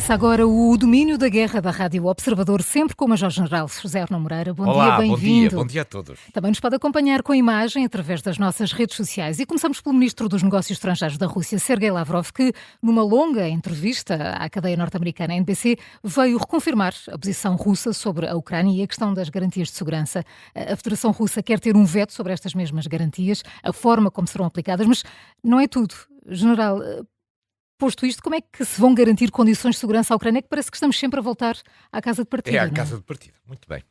Começa agora o Domínio da Guerra da Rádio Observador, sempre com o Major-General José Arno Moreira. Bom Olá, dia, bem-vindo. bom dia a todos. Também nos pode acompanhar com imagem através das nossas redes sociais. E começamos pelo Ministro dos Negócios Estrangeiros da Rússia, Sergei Lavrov, que, numa longa entrevista à cadeia norte-americana NBC, veio reconfirmar a posição russa sobre a Ucrânia e a questão das garantias de segurança. A Federação Russa quer ter um veto sobre estas mesmas garantias, a forma como serão aplicadas, mas não é tudo. General, posto isto, como é que se vão garantir condições de segurança à Ucrânia? É que parece que estamos sempre a voltar à casa de partida. É a casa de partida, muito bem.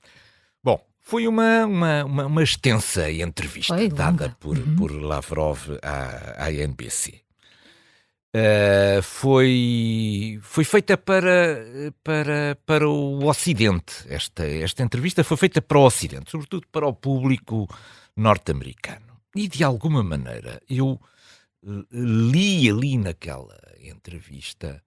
Bom, foi uma extensa entrevista dada por Lavrov à NBC. Foi feita para o Ocidente. Esta entrevista foi feita para o Ocidente, sobretudo para o público norte-americano. E, de alguma maneira, eu li ali naquela entrevista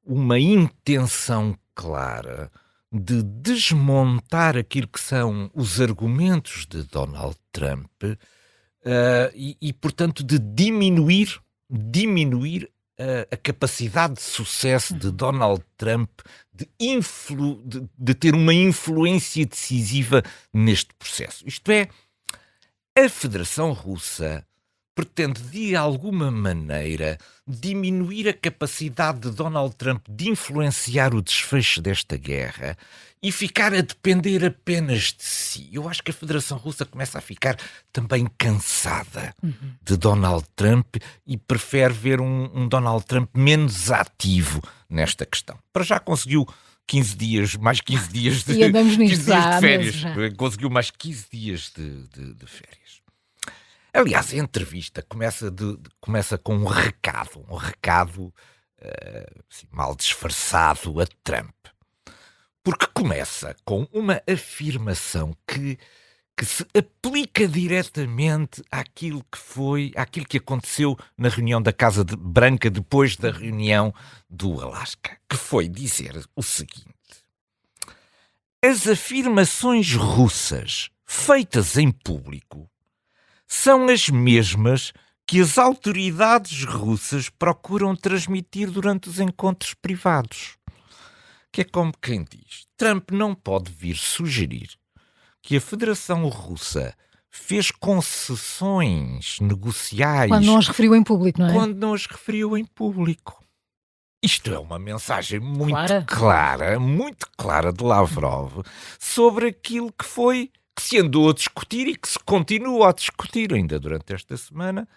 uma intenção clara de desmontar aquilo que são os argumentos de Donald Trump e, portanto, de diminuir a capacidade de sucesso de Donald Trump de ter uma influência decisiva neste processo. Isto é, a Federação Russa pretende, de alguma maneira, diminuir a capacidade de Donald Trump de influenciar o desfecho desta guerra e ficar a depender apenas de si. Eu acho que a Federação Russa começa a ficar também cansada de Donald Trump e prefere ver um Donald Trump menos ativo nesta questão. Para já conseguiu 15 dias, mais 15 dias de, 15 dias de férias. Conseguiu mais 15 dias de férias. Aliás, a entrevista começa com um recado assim, mal disfarçado a Trump. Porque começa com uma afirmação que se aplica diretamente àquilo que aconteceu na reunião da Casa Branca depois da reunião do Alasca, que foi dizer o seguinte: as afirmações russas feitas em público são as mesmas que as autoridades russas procuram transmitir durante os encontros privados. Que é como quem diz, Trump não pode vir sugerir que a Federação Russa fez concessões negociais... Quando não as referiu em público, não é? Quando não as referiu em público. Isto é uma mensagem muito clara de Lavrov sobre aquilo que se andou a discutir e que se continua a discutir ainda durante esta semana,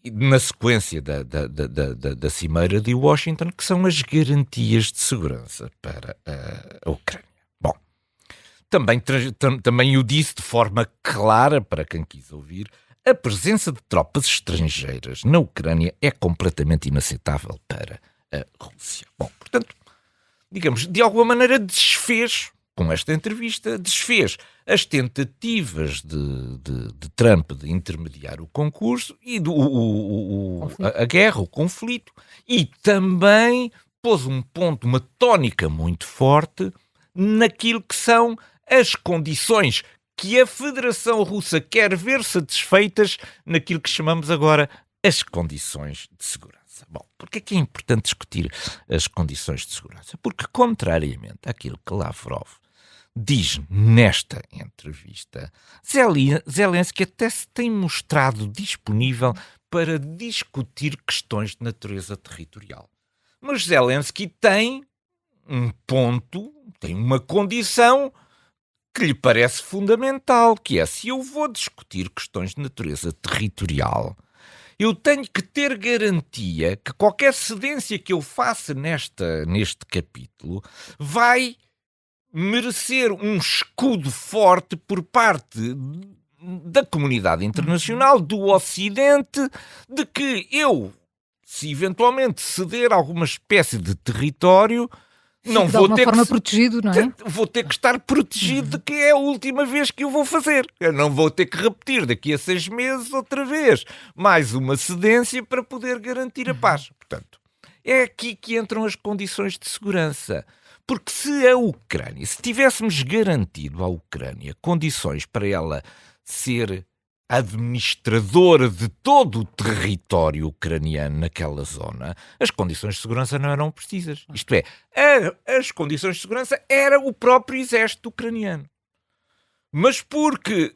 na sequência da Cimeira de Washington, que são as garantias de segurança para a Ucrânia. Bom, também o disse de forma clara para quem quis ouvir: a presença de tropas estrangeiras na Ucrânia é completamente inaceitável para a Rússia. Bom, portanto, digamos, de alguma maneira com esta entrevista, desfez as tentativas de Trump de intermediar o concurso e a guerra, o conflito, e também pôs uma tónica muito forte naquilo que são as condições que a Federação Russa quer ver satisfeitas naquilo que chamamos agora as condições de segurança. Bom, porque é que é importante discutir as condições de segurança? Porque, contrariamente àquilo que Lavrov diz nesta entrevista, Zelensky até se tem mostrado disponível para discutir questões de natureza territorial. Mas Zelensky tem um ponto, tem uma condição que lhe parece fundamental, que é: se eu vou discutir questões de natureza territorial, eu tenho que ter garantia que qualquer cedência que eu faça neste capítulo vai merecer um escudo forte por parte da comunidade internacional, do Ocidente, de que eu, se eventualmente ceder alguma espécie de território, não vou ter forma protegido, não é? Vou ter que estar protegido de que é a última vez que o vou fazer. Eu não vou ter que repetir daqui a 6 meses outra vez mais uma cedência para poder garantir a paz. Portanto, é aqui que entram as condições de segurança. Porque se tivéssemos garantido à Ucrânia condições para ela ser administradora de todo o território ucraniano naquela zona, as condições de segurança não eram precisas. Isto é, as condições de segurança era o próprio exército ucraniano. Mas porque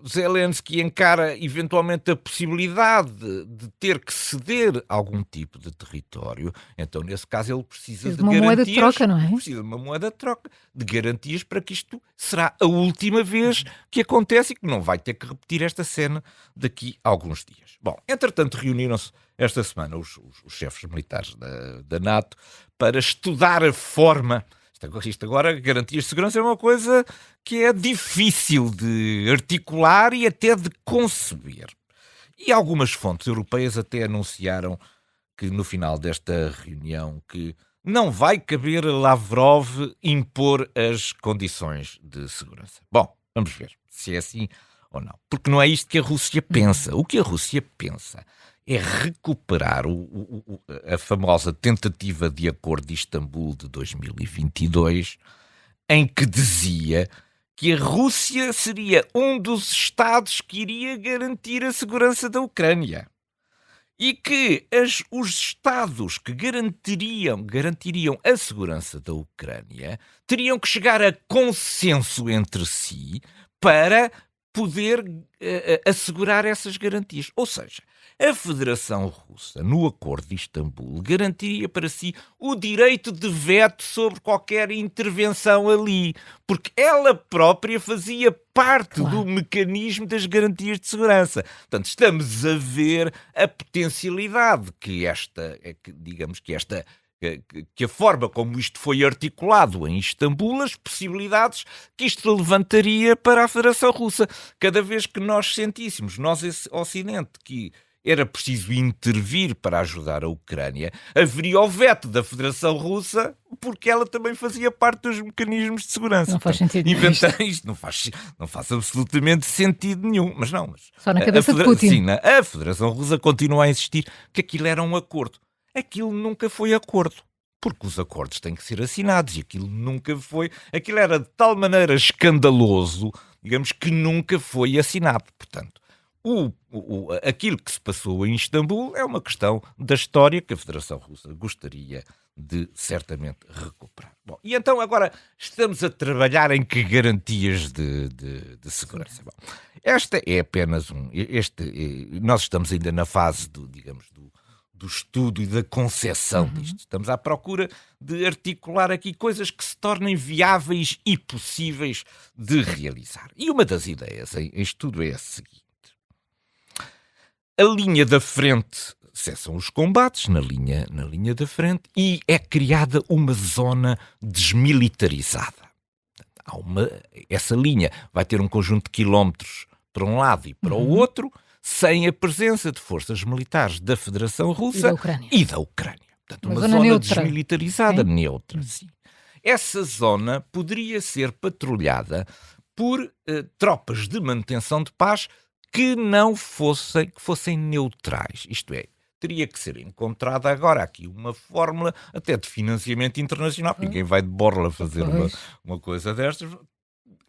Zelensky encara eventualmente a possibilidade de ter que ceder algum tipo de território, então nesse caso ele precisa de uma garantias. Moeda de troca, não é? Precisa de uma moeda de troca, de garantias para que isto será a última vez que acontece e que não vai ter que repetir esta cena daqui a alguns dias. Bom, entretanto reuniram-se esta semana os chefes militares da NATO para estudar a forma. Isto agora, garantias de segurança é uma coisa que é difícil de articular e até de conceber. E algumas fontes europeias até anunciaram que no final desta reunião que não vai caber a Lavrov impor as condições de segurança. Bom, vamos ver se é assim ou não. Porque não é isto que a Rússia pensa. O que a Rússia pensa é recuperar a famosa tentativa de acordo de Istambul de 2022, em que dizia que a Rússia seria um dos Estados que iria garantir a segurança da Ucrânia. E que os Estados que garantiriam a segurança da Ucrânia teriam que chegar a consenso entre si para poder assegurar essas garantias. Ou seja, a Federação Russa, no Acordo de Istambul, garantiria para si o direito de veto sobre qualquer intervenção ali, porque ela própria fazia parte do mecanismo das garantias de segurança. Portanto, estamos a ver a potencialidade que a forma como isto foi articulado em Istambul, as possibilidades que isto levantaria para a Federação Russa. Cada vez que nós sentíssemos, nós esse Ocidente, que era preciso intervir para ajudar a Ucrânia, haveria o veto da Federação Russa, porque ela também fazia parte dos mecanismos de segurança. Não faz sentido nenhum. Inventar isto não faz absolutamente sentido nenhum. Mas não. Só na cabeça de Putin. Sim, a Federação Russa continua a insistir que aquilo era um acordo. Aquilo nunca foi acordo. Porque os acordos têm que ser assinados e aquilo nunca foi. Aquilo era de tal maneira escandaloso, digamos, que nunca foi assinado. Portanto, aquilo que se passou em Istambul é uma questão da história que a Federação Russa gostaria de certamente recuperar. Bom, e então agora estamos a trabalhar em que garantias de segurança? Bom, esta é apenas nós estamos ainda na fase do estudo e da concepção disto. Estamos à procura de articular aqui coisas que se tornem viáveis e possíveis de realizar. E uma das ideias em estudo é a seguinte. A linha da frente, cessam os combates na linha da frente e é criada uma zona desmilitarizada. Essa linha vai ter um conjunto de quilómetros para um lado e para o outro, sem a presença de forças militares da Federação Russa e da Ucrânia. Portanto, uma zona neutra. Desmilitarizada, neutra, sim. Essa zona poderia ser patrulhada por tropas de manutenção de paz que fossem neutrais. Isto é, teria que ser encontrada agora aqui uma fórmula até de financiamento internacional. Ninguém vai de borla fazer uma coisa destas.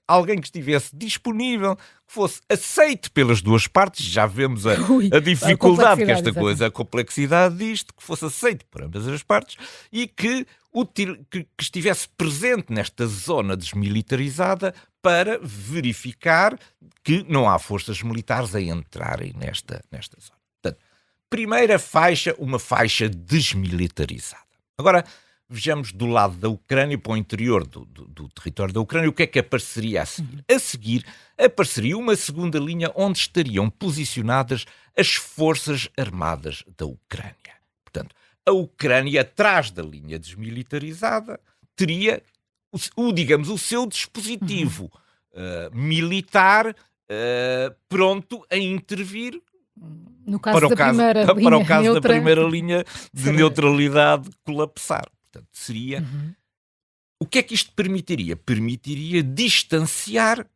Alguém que estivesse disponível, que fosse aceite pelas duas partes, já vemos a dificuldade que esta coisa, a complexidade disto, que fosse aceite por ambas as partes e que estivesse presente nesta zona desmilitarizada para verificar que não há forças militares a entrarem nesta zona. Portanto, primeira faixa, uma faixa desmilitarizada. Agora, vejamos do lado da Ucrânia, para o interior do território da Ucrânia, o que é que apareceria a seguir? A seguir, apareceria uma segunda linha onde estariam posicionadas as forças armadas da Ucrânia. Portanto, a Ucrânia, atrás da linha desmilitarizada, teria o seu dispositivo militar pronto a intervir no caso para o caso da primeira linha de neutralidade colapsar. Portanto, seria... O que é que isto permitiria? Permitiria distanciar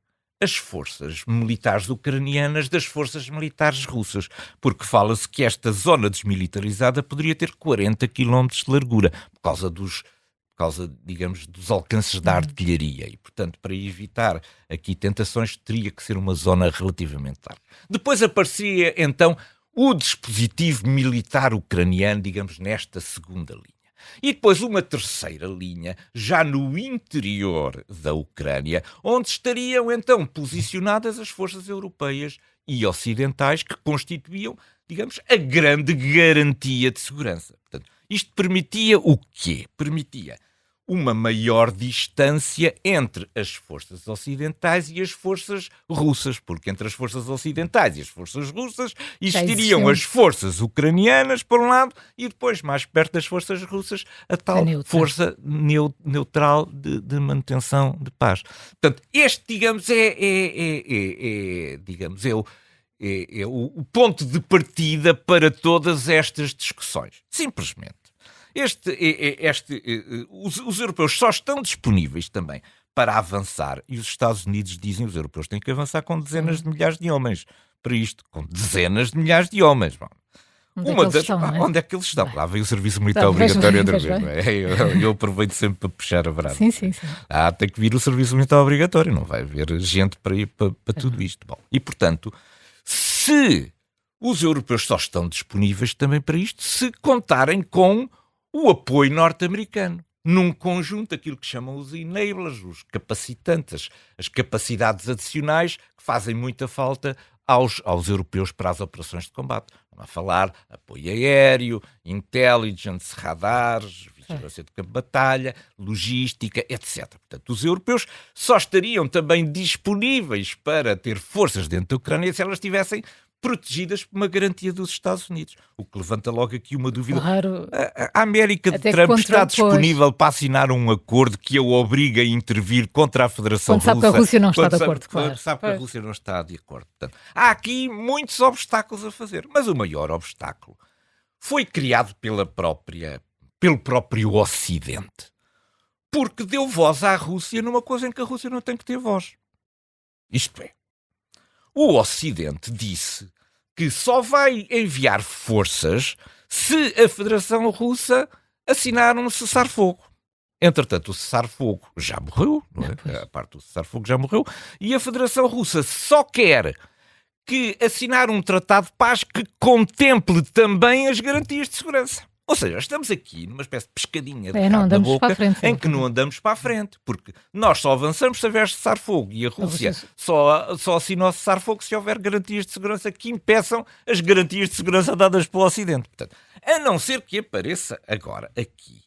as forças militares ucranianas das forças militares russas, porque fala-se que esta zona desmilitarizada poderia ter 40 km de largura, por causa dos por causa, digamos, dos alcances da artilharia. E, portanto, para evitar aqui tentações, teria que ser uma zona relativamente larga. Depois aparecia, então, o dispositivo militar ucraniano, digamos, nesta segunda linha. E depois uma terceira linha, já no interior da Ucrânia, onde estariam, então, posicionadas as forças europeias e ocidentais que constituíam, digamos, a grande garantia de segurança. Portanto, isto permitia o quê? Permitia uma maior distância entre as forças ocidentais e as forças russas, porque entre as forças ocidentais e as forças russas existiriam as forças ucranianas, por um lado, e depois, mais perto das forças russas, a tal força neutral de manutenção de paz. Portanto, este, digamos, é o ponto de partida para todas estas discussões. Simplesmente. Os europeus só estão disponíveis também para avançar, e os Estados Unidos dizem que os europeus têm que avançar com dezenas de milhares de homens. Para isto, com dezenas de milhares de homens. Bom, onde é que eles estão? Lá vem o serviço militar obrigatório outra vez. Não é? Eu aproveito sempre para puxar a brasa. Sim. Tem que vir o serviço militar obrigatório, não vai haver gente para ir para tudo isto. Bom, e, portanto, se os europeus só estão disponíveis também para isto, se contarem com o apoio norte-americano, num conjunto, aquilo que chamam os enablers, os capacitantes, as capacidades adicionais que fazem muita falta aos europeus para as operações de combate. Vamos a falar apoio aéreo, intelligence, radares, vigilância de campo de batalha, logística, etc. Portanto, os europeus só estariam também disponíveis para ter forças dentro da Ucrânia se elas estivessem protegidas por uma garantia dos Estados Unidos. O que levanta logo aqui uma dúvida. Claro. A América de Trump está disponível para assinar um acordo que a obriga a intervir contra a Federação Russa. Quando sabe que a Rússia não está de acordo, claro. Quando sabe que a Rússia não está de acordo. Portanto, há aqui muitos obstáculos a fazer, mas o maior obstáculo foi criado pelo próprio Ocidente, porque deu voz à Rússia numa coisa em que a Rússia não tem que ter voz. Isto é, o Ocidente disse que só vai enviar forças se a Federação Russa assinar um cessar-fogo. Entretanto, o cessar-fogo já morreu, não é? A parte do cessar-fogo já morreu, e a Federação Russa só quer que assinar um tratado de paz que contemple também as garantias de segurança. Ou seja, estamos aqui numa espécie de pescadinha de rabo na boca em que não andamos para a frente, porque nós só avançamos se houver cessar-fogo e a Rússia só assina o cessar-fogo se houver garantias de segurança que impeçam as garantias de segurança dadas pelo Ocidente. Portanto, a não ser que apareça agora aqui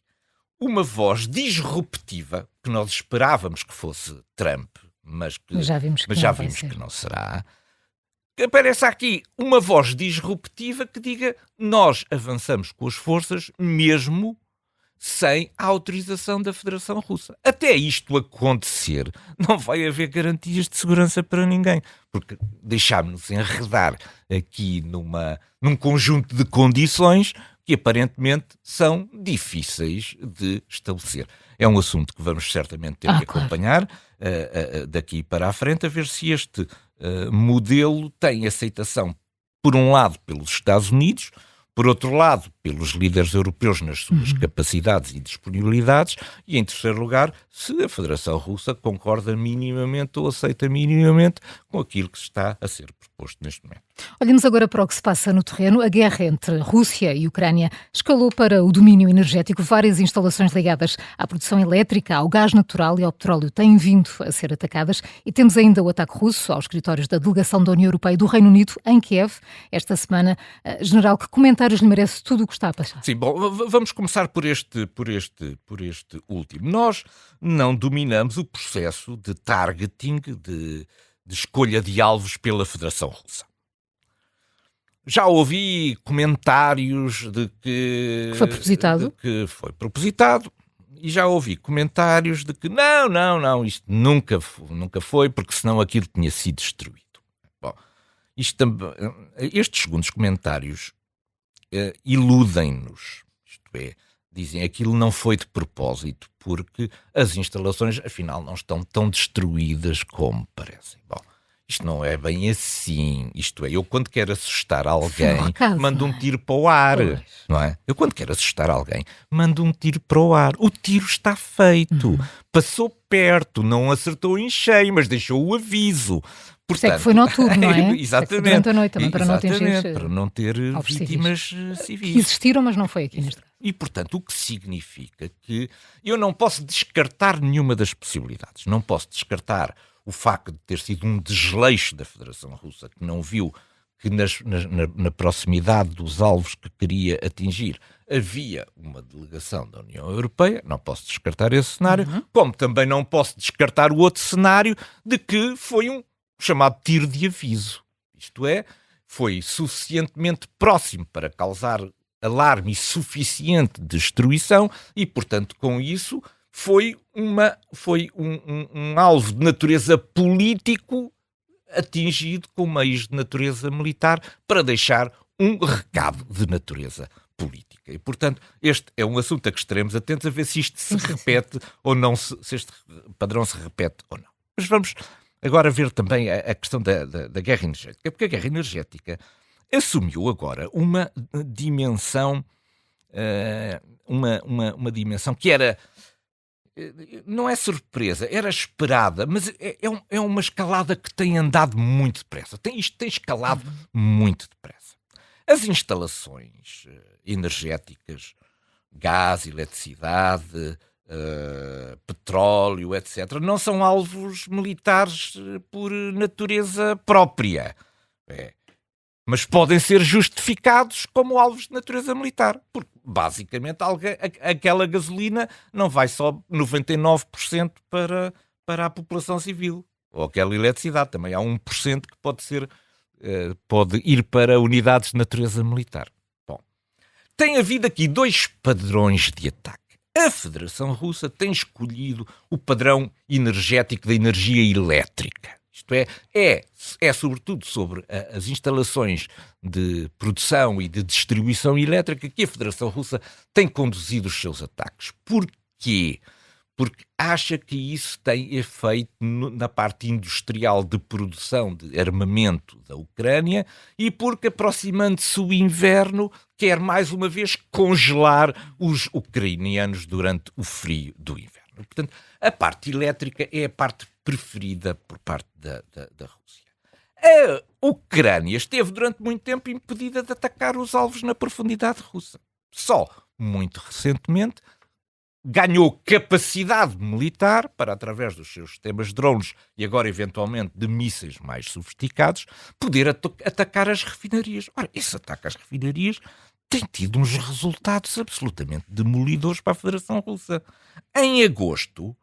uma voz disruptiva, que nós esperávamos que fosse Trump, mas já vimos que não será. Aparece aqui uma voz disruptiva que diga: nós avançamos com as forças mesmo sem a autorização da Federação Russa. Até isto acontecer, não vai haver garantias de segurança para ninguém, porque deixámos-nos enredar aqui num conjunto de condições que aparentemente são difíceis de estabelecer. É um assunto que vamos certamente ter que acompanhar daqui para a frente, a ver se este modelo tem aceitação, por um lado, pelos Estados Unidos, por outro lado, pelos líderes europeus nas suas capacidades e disponibilidades, e em terceiro lugar, se a Federação Russa concorda minimamente ou aceita minimamente com aquilo que está a ser proposto neste momento. Olhemos agora para o que se passa no terreno. A guerra entre Rússia e Ucrânia escalou para o domínio energético. Várias instalações ligadas à produção elétrica, ao gás natural e ao petróleo têm vindo a ser atacadas, e temos ainda o ataque russo aos escritórios da delegação da União Europeia e do Reino Unido em Kiev esta semana. General, que comentários lhe merece tudo o que está a passar? Sim, bom, vamos começar por este último. Nós não dominamos o processo de targeting, de escolha de alvos pela Federação Russa. Já ouvi comentários de que foi propositado, e já ouvi comentários de que não, isto nunca foi, porque senão aquilo tinha sido destruído. Bom, estes segundos comentários iludem-nos, isto é, dizem aquilo não foi de propósito, porque as instalações, afinal, não estão tão destruídas como parecem. Bom, Isto não é bem assim. Isto é, eu quando quero assustar alguém, Acaso, mando não um é? tiro para o ar, Pois. não é? Eu quando quero assustar alguém, mando um tiro para o ar. O tiro está feito. Passou perto, não acertou em cheio, mas deixou o aviso. Por isso é que foi Portanto, noturno, não é? Por isso é que foi exatamente. durante a noite também, para não atingir Exatamente, para não ter alvos vítimas civis. civis. Que existiram, mas não foi aqui neste caso. E, portanto, o que significa que eu não posso descartar nenhuma das possibilidades. Não posso descartar o facto de ter sido um desleixo da Federação Russa, que não viu que na proximidade dos alvos que queria atingir havia uma delegação da União Europeia. Não posso descartar esse cenário, como também não posso descartar o outro cenário de que foi um chamado tiro de aviso. Isto é, foi suficientemente próximo para causar alarme e suficiente destruição e, portanto, com isso foi um alvo de natureza político atingido com meios de natureza militar para deixar um recado de natureza política. E, portanto, este é um assunto a que estaremos atentos a ver se isto se repete ou não, se este padrão se repete ou não. Mas vamos agora ver também a questão da guerra energética, porque a guerra energética assumiu agora uma dimensão, uma dimensão que era, não é surpresa, era esperada, mas é uma escalada que tem andado muito depressa. Isto tem escalado muito depressa. As instalações energéticas, gás, eletricidade, petróleo, etc., não são alvos militares por natureza própria. Mas podem ser justificados como alvos de natureza militar, porque basicamente aquela gasolina não vai só 99% para a população civil, ou aquela eletricidade, também há 1% que pode ir para unidades de natureza militar. Bom, tem havido aqui dois padrões de ataque. A Federação Russa tem escolhido o padrão energético da energia elétrica. Isto é sobretudo sobre as instalações de produção e de distribuição elétrica que a Federação Russa tem conduzido os seus ataques. Porquê? Porque acha que isso tem efeito na parte industrial de produção de armamento da Ucrânia e porque, aproximando-se o inverno, quer mais uma vez congelar os ucranianos durante o frio do inverno. Portanto, a parte elétrica é a parte preferida por parte da Rússia. A Ucrânia esteve durante muito tempo impedida de atacar os alvos na profundidade russa. Só muito recentemente ganhou capacidade militar para, através dos seus sistemas de drones e agora eventualmente de mísseis mais sofisticados, poder atacar as refinarias. Ora, esse ataque às refinarias tem tido uns resultados absolutamente demolidores para a Federação Russa. Em agosto,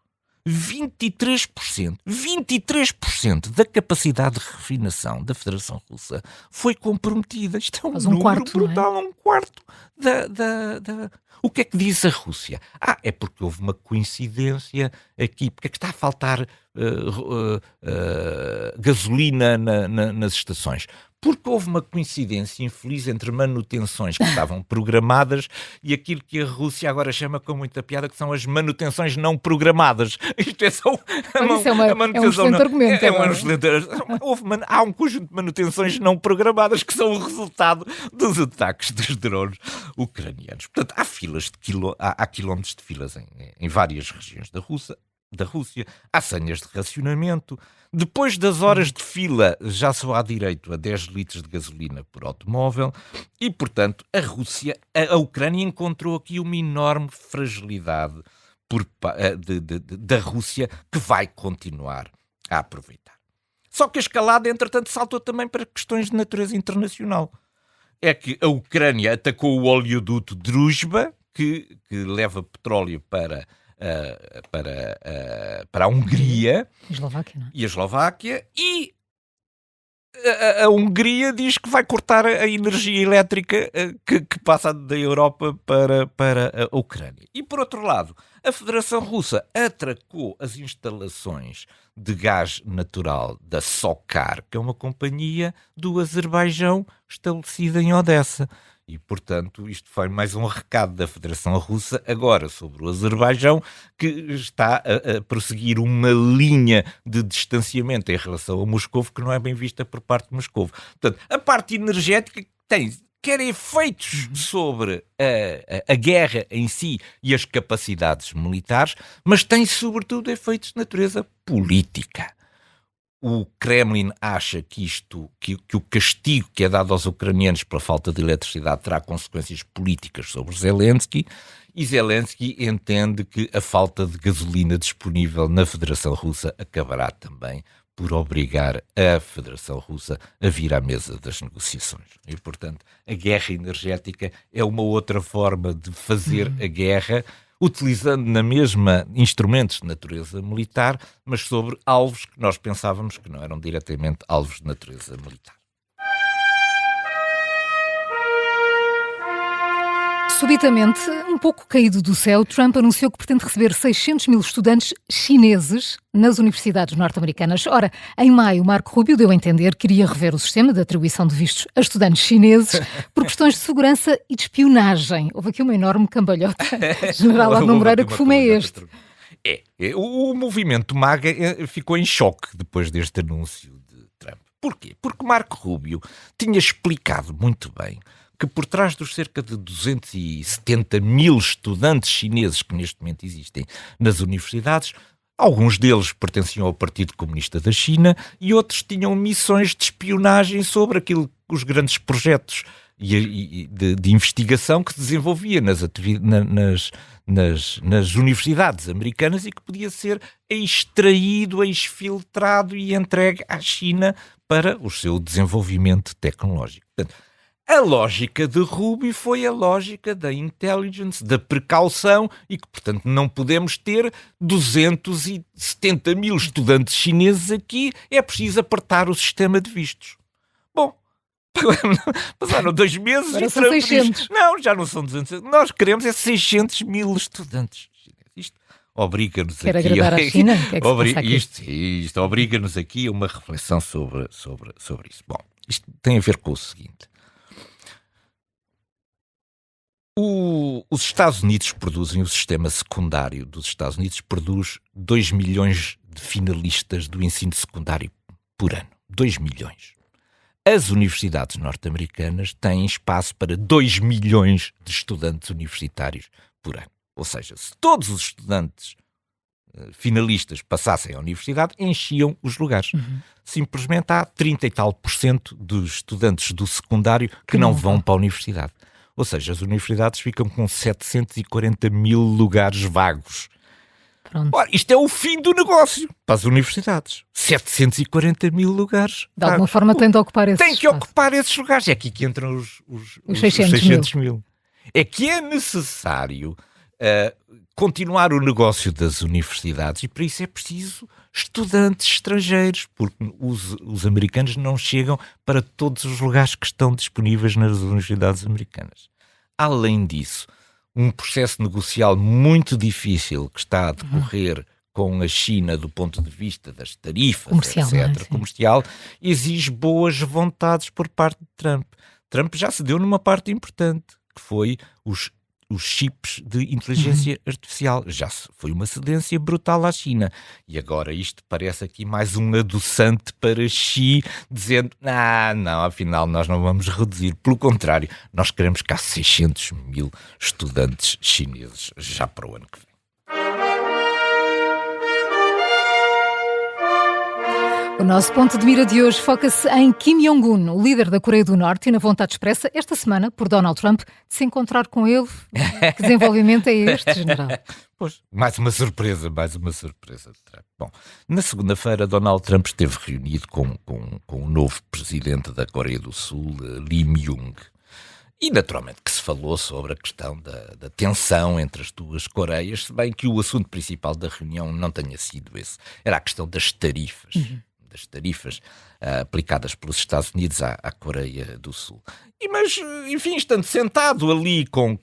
23% da capacidade de refinação da Federação Russa foi comprometida. Isto é um número brutal, um quarto da... O que é que diz a Rússia? É porque houve uma coincidência aqui, porque é que está a faltar gasolina nas estações. Porque houve uma coincidência infeliz entre manutenções que estavam programadas e aquilo que a Rússia agora chama com muita piada, que são as manutenções não programadas. Isto é só a manutenção. É um excelente argumento. Há um conjunto de manutenções não programadas que são o resultado dos ataques dos drones ucranianos. Portanto, há quilómetros de filas em várias regiões da Rússia, há senhas de racionamento. Depois das horas de fila, já só há direito a 10 litros de gasolina por automóvel e, portanto, a Ucrânia encontrou aqui uma enorme fragilidade da Rússia que vai continuar a aproveitar. Só que a escalada, entretanto, saltou também para questões de natureza internacional. É que a Ucrânia atacou o oleoduto Druzhba, que leva petróleo para a Hungria e a Eslováquia, e a Hungria diz que vai cortar a energia elétrica que passa da Europa para a Ucrânia. E, por outro lado, a Federação Russa atracou as instalações de gás natural da SOCAR, que é uma companhia do Azerbaijão estabelecida em Odessa. E, portanto, isto foi mais um recado da Federação Russa, agora sobre o Azerbaijão, que está a prosseguir uma linha de distanciamento em relação a Moscovo que não é bem vista por parte de Moscovo. Portanto, a parte energética tem quer efeitos sobre a guerra em si e as capacidades militares, mas tem sobretudo efeitos de natureza política. O Kremlin acha que o castigo que é dado aos ucranianos pela falta de eletricidade terá consequências políticas sobre Zelensky, e Zelensky entende que a falta de gasolina disponível na Federação Russa acabará também por obrigar a Federação Russa a vir à mesa das negociações. E, portanto, a guerra energética é uma outra forma de fazer a guerra, utilizando na mesma instrumentos de natureza militar, mas sobre alvos que nós pensávamos que não eram diretamente alvos de natureza militar. Subitamente, um pouco caído do céu, Trump anunciou que pretende receber 600 mil estudantes chineses nas universidades norte-americanas. Ora, em maio, Marco Rubio deu a entender que iria rever o sistema de atribuição de vistos a estudantes chineses por questões de segurança e de espionagem. Houve aqui uma enorme cambalhota. General Arno Moreira, que fumo é este? O movimento MAGA ficou em choque depois deste anúncio de Trump. Porquê? Porque Marco Rubio tinha explicado muito bem que por trás dos cerca de 270 mil estudantes chineses que neste momento existem nas universidades, alguns deles pertenciam ao Partido Comunista da China e outros tinham missões de espionagem sobre os grandes projetos de investigação que se desenvolvia nas universidades americanas e que podia ser extraído, exfiltrado e entregue à China para o seu desenvolvimento tecnológico. Portanto, a lógica de Rubio foi a lógica da intelligence, da precaução e que, portanto, não podemos ter 270 mil estudantes chineses aqui, é preciso apertar o sistema de vistos. Bom, passaram 2 meses agora e são Trump 600. diz, não, já não são 200, nós queremos 600 mil estudantes chineses. Isto obriga-nos Quer aqui... agradar à China? O que é que se passa aqui? Isto obriga-nos aqui a uma reflexão sobre isso. Bom, isto tem a ver com o seguinte. Os Estados Unidos produzem, o sistema secundário dos Estados Unidos produz 2 milhões de finalistas do ensino secundário por ano. 2 milhões. As universidades norte-americanas têm espaço para 2 milhões de estudantes universitários por ano. Ou seja, se todos os estudantes finalistas passassem à universidade, enchiam os lugares. Simplesmente há 30 e tal % dos estudantes do secundário que não vão para a universidade. Ou seja, as universidades ficam com 740 mil lugares vagos. Ora, isto é o fim do negócio para as universidades. 740 mil lugares. De alguma forma tem de ocupar esses Tem que ocupar esses lugares. É aqui que entram os 600 mil. É que é necessário continuar o negócio das universidades e para isso é preciso estudantes estrangeiros, porque os americanos não chegam para todos os lugares que estão disponíveis nas universidades americanas. Além disso, um processo negocial muito difícil que está a decorrer com a China do ponto de vista das tarifas, comercial, etc., comercial, exige boas vontades por parte de Trump. Trump já se deu numa parte importante, que foi os chips de inteligência artificial. Já foi uma cedência brutal à China. E agora isto parece aqui mais um adoçante para Xi, dizendo, não, afinal nós não vamos reduzir. Pelo contrário, nós queremos cá 600 mil estudantes chineses já para o ano que vem. O nosso ponto de mira de hoje foca-se em Kim Jong-un, o líder da Coreia do Norte, e na vontade expressa esta semana por Donald Trump de se encontrar com ele. Que desenvolvimento é este, general? Pois, mais uma surpresa de Trump. Bom, na segunda-feira Donald Trump esteve reunido com o novo presidente da Coreia do Sul, Lee Myung. E naturalmente que se falou sobre a questão da tensão entre as duas Coreias, se bem que o assunto principal da reunião não tenha sido esse. Era a questão das tarifas. Das tarifas aplicadas pelos Estados Unidos à Coreia do Sul. Mas, enfim, estando sentado ali com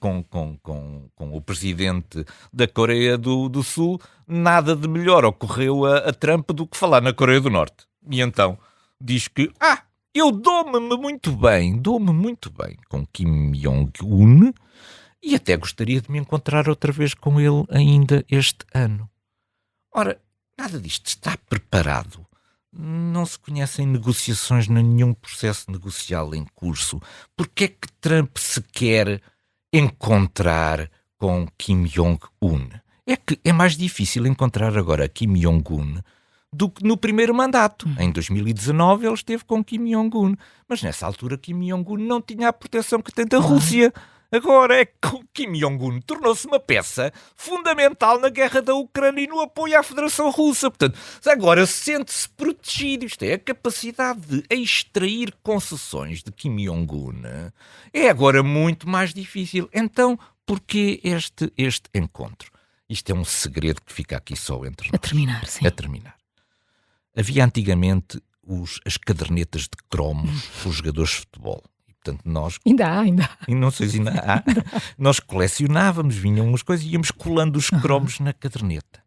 o presidente da Coreia do Sul, nada de melhor ocorreu a Trump do que falar na Coreia do Norte. E então diz que, Eu dou-me muito bem com Kim Jong-un e até gostaria de me encontrar outra vez com ele ainda este ano. Ora, nada disto está preparado. Não se conhecem negociações, nenhum processo negocial em curso. Porque é que Trump se quer encontrar com Kim Jong-un? É que é mais difícil encontrar agora Kim Jong-un do que no primeiro mandato. Em 2019 ele esteve com Kim Jong-un, mas nessa altura Kim Jong-un não tinha a proteção que tem da Rússia. Agora é que Kim Jong-un tornou-se uma peça fundamental na guerra da Ucrânia e no apoio à Federação Russa. Portanto, agora sente-se protegido. Isto é, a capacidade de extrair concessões de Kim Jong-un é agora muito mais difícil. Então, porquê este encontro? Isto é um segredo que fica aqui só entre nós. A terminar, sim. A terminar. Havia antigamente as cadernetas de cromos dos jogadores de futebol. E, portanto, nós... Ainda há. E não sei se ainda há. Nós colecionávamos, vinham umas coisas e íamos colando os cromos na caderneta.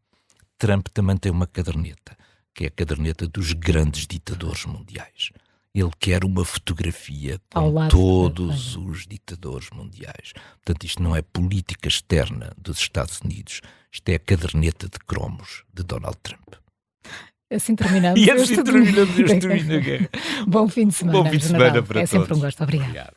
Trump também tem uma caderneta, que é a caderneta dos grandes ditadores mundiais. Ele quer uma fotografia com todos os ditadores mundiais. Portanto, isto não é política externa dos Estados Unidos. Isto é a caderneta de cromos de Donald Trump. Assim terminamos. E assim terminamos este Domingo da Guerra. Bom fim de semana. Bom fim de semana para todos. É sempre um gosto. Obrigado.